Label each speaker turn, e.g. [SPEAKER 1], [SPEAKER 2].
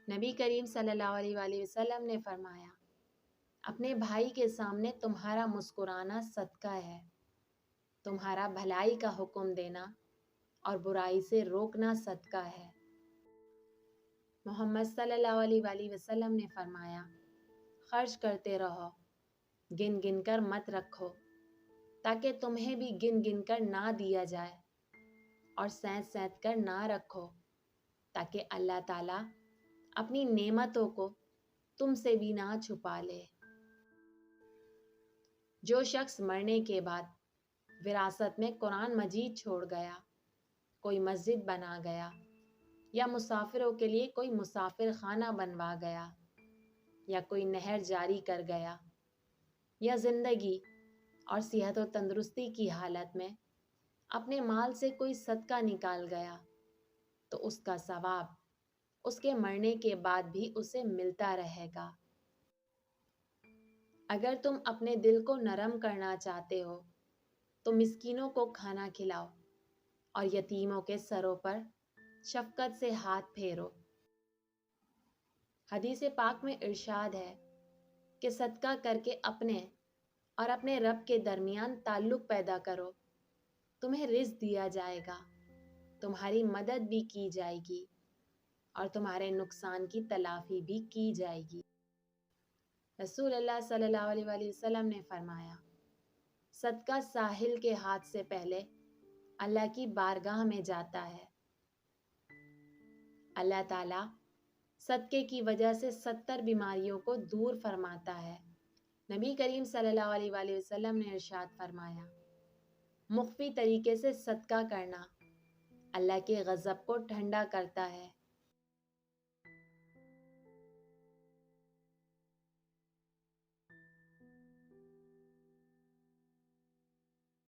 [SPEAKER 1] نبی کریم صلی اللہ علیہ وآلہ وسلم نے فرمایا، اپنے بھائی کے سامنے تمہارا مسکرانا صدقہ ہے، تمہارا بھلائی کا حکم دینا اور برائی سے روکنا صدقہ ہے۔ محمد صلی اللہ علیہ وآلہ وسلم نے فرمایا، خرچ کرتے رہو، گن گن کر مت رکھو، تاکہ تمہیں بھی گن گن کر نہ دیا جائے، اور سینت سینت کر نہ رکھو، تاکہ اللہ تعالیٰ اپنی نعمتوں کو تم سے بھی نہ چھپا لے۔ جو شخص مرنے کے بعد وراثت میں قرآن مجید چھوڑ گیا، کوئی مسجد بنا گیا، یا مسافروں کے لیے کوئی مسافر خانہ بنوا گیا، یا کوئی نہر جاری کر گیا، یا زندگی اور صحت و تندرستی کی حالت میں اپنے مال سے کوئی صدقہ نکال گیا، تو اس کا ثواب اس کے مرنے کے بعد بھی اسے ملتا رہے گا۔ اگر تم اپنے دل کو نرم کرنا چاہتے ہو تو مسکینوں کو کھانا کھلاؤ اور یتیموں کے سروں پر شفقت سے ہاتھ پھیرو۔ حدیث پاک میں ارشاد ہے کہ صدقہ کر کے اپنے اور اپنے رب کے درمیان تعلق پیدا کرو، تمہیں رزق دیا جائے گا، تمہاری مدد بھی کی جائے گی اور تمہارے نقصان کی تلافی بھی کی جائے گی۔ رسول اللہ صلی اللہ علیہ وآلہ وسلم نے فرمایا، صدقہ ساحل کے ہاتھ سے پہلے اللہ کی بارگاہ میں جاتا ہے۔ اللہ تعالیٰ صدقے کی وجہ سے 70 بیماریوں کو دور فرماتا ہے۔ نبی کریم صلی اللہ علیہ وآلہ وسلم نے ارشاد فرمایا، مخفی طریقے سے صدقہ کرنا اللہ کے غضب کو ٹھنڈا کرتا ہے